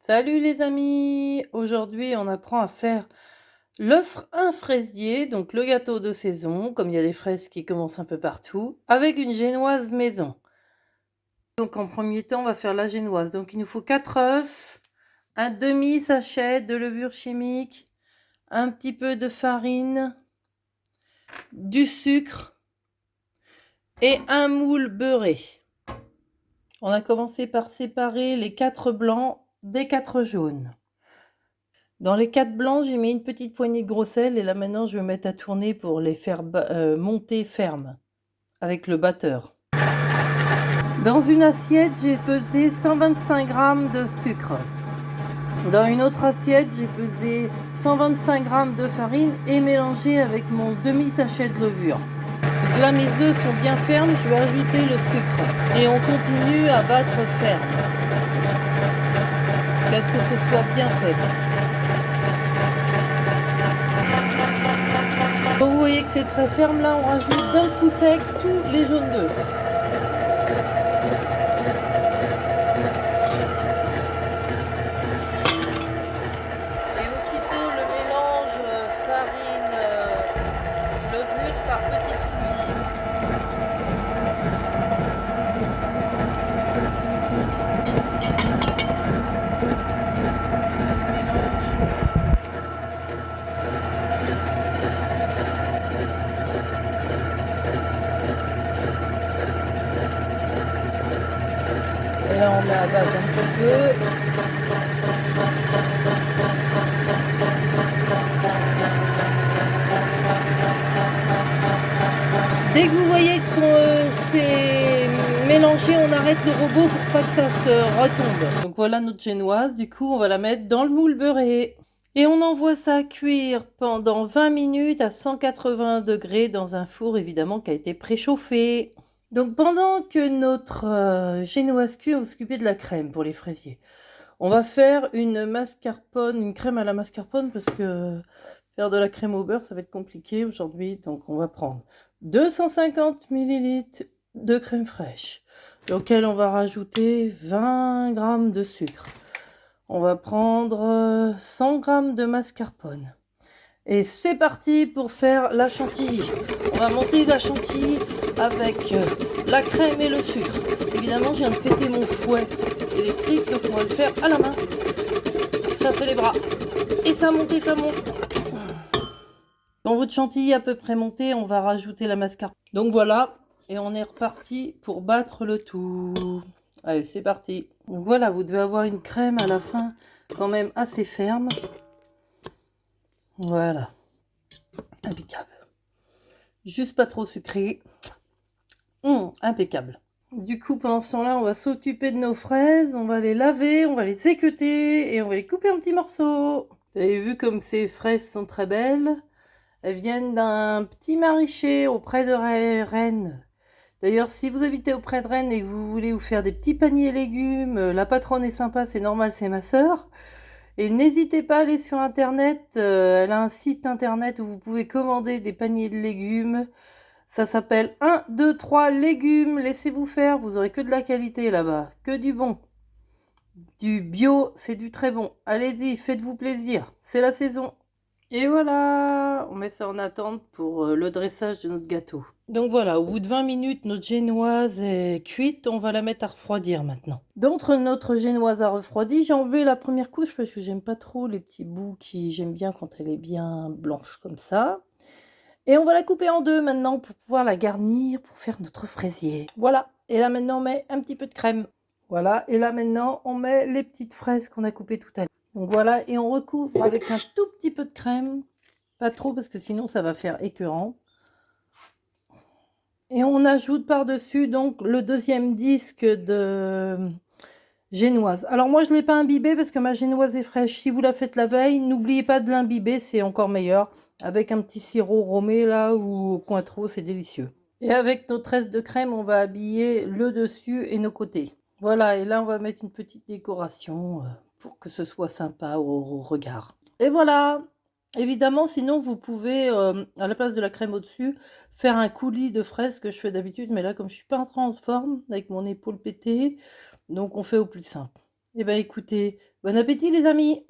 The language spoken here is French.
Salut les amis! Aujourd'hui, on apprend à faire un fraisier, donc le gâteau de saison, comme il y a les fraises qui commencent un peu partout, avec une génoise maison. Donc en premier temps, on va faire la génoise. Donc il nous faut 4 œufs, un demi-sachet de levure chimique, un petit peu de farine, du sucre et un moule beurré. On a commencé par séparer les 4 blancs des 4 jaunes. Dans les 4 blancs, j'ai mis une petite poignée de gros sel et là maintenant je vais mettre à tourner pour les faire monter fermes avec le batteur. Dans une assiette, j'ai pesé 125 g de sucre. Dans une autre assiette, j'ai pesé 125 g de farine et mélangé avec mon demi-sachet de levure. Donc là mes œufs sont bien fermes, je vais ajouter le sucre et on continue à battre ferme. Jusqu'à ce que ce soit bien fait. Quand vous voyez que c'est très ferme, là on rajoute d'un coup sec tous les jaunes d'œufs. Et aussitôt le mélange farine levure par petites pluies. Et là on met à battre un petit peu. Dès que vous voyez que c'est mélangé, on arrête le robot pour pas que ça se retombe. Donc voilà notre génoise, du coup on va la mettre dans le moule beurré. Et on envoie ça cuire pendant 20 minutes à 180 degrés dans un four évidemment qui a été préchauffé. Donc pendant que notre génoise cuit, on va s'occuper de la crème pour les fraisiers. On va faire une mascarpone, une crème à la mascarpone parce que faire de la crème au beurre ça va être compliqué aujourd'hui. Donc on va prendre 250 ml de crème fraîche, auquel on va rajouter 20 g de sucre. On va prendre 100 g de mascarpone. Et c'est parti pour faire la chantilly. On va monter la chantilly avec la crème et le sucre. Évidemment, je viens de péter mon fouet électrique, donc on va le faire à la main. Ça fait les bras. Et ça monte et ça monte. Quand votre chantilly est à peu près monté, on va rajouter la mascarpone. Donc voilà, et on est reparti pour battre le tout. Allez, c'est parti. Donc voilà, vous devez avoir une crème à la fin quand même assez ferme. Voilà. Impeccable. Juste pas trop sucré. Impeccable. Du coup, pendant ce temps-là, on va s'occuper de nos fraises. On va les laver, on va les équeuter et on va les couper en petits morceaux. Vous avez vu comme ces fraises sont très belles. Elles viennent d'un petit maraîcher auprès de Rennes. D'ailleurs, si vous habitez auprès de Rennes et que vous voulez vous faire des petits paniers légumes, la patronne est sympa, c'est normal, c'est ma sœur. Et n'hésitez pas à aller sur internet, elle a un site internet où vous pouvez commander des paniers de légumes. Ça s'appelle 1, 2, 3 légumes, laissez-vous faire, vous aurez que de la qualité là-bas, que du bon. Du bio, c'est du très bon. Allez-y, faites-vous plaisir, c'est la saison. Et voilà, on met ça en attente pour le dressage de notre gâteau. Donc voilà, au bout de 20 minutes, notre génoise est cuite. On va la mettre à refroidir maintenant. Donc notre génoise a refroidi. J'ai enlevé la première couche parce que j'aime pas trop les petits bouts j'aime bien quand elle est bien blanche comme ça. Et on va la couper en deux maintenant pour pouvoir la garnir pour faire notre fraisier. Voilà, et là maintenant on met un petit peu de crème. Voilà, et là maintenant on met les petites fraises qu'on a coupées tout à l'heure. Donc voilà, et on recouvre avec un tout petit peu de crème. Pas trop parce que sinon ça va faire écœurant. Et on ajoute par-dessus donc le deuxième disque de génoise. Alors moi je ne l'ai pas imbibé parce que ma génoise est fraîche. Si vous la faites la veille, n'oubliez pas de l'imbiber, c'est encore meilleur. Avec un petit sirop romé là ou au Cointreau, c'est délicieux. Et avec notre reste de crème, on va habiller le dessus et nos côtés. Voilà, et là on va mettre une petite décoration pour que ce soit sympa au regard. Et voilà. Évidemment, sinon vous pouvez, à la place de la crème au-dessus, faire un coulis de fraises que je fais d'habitude. Mais là, comme je suis pas en forme, avec mon épaule pétée, donc on fait au plus simple. Eh ben écoutez, bon appétit les amis!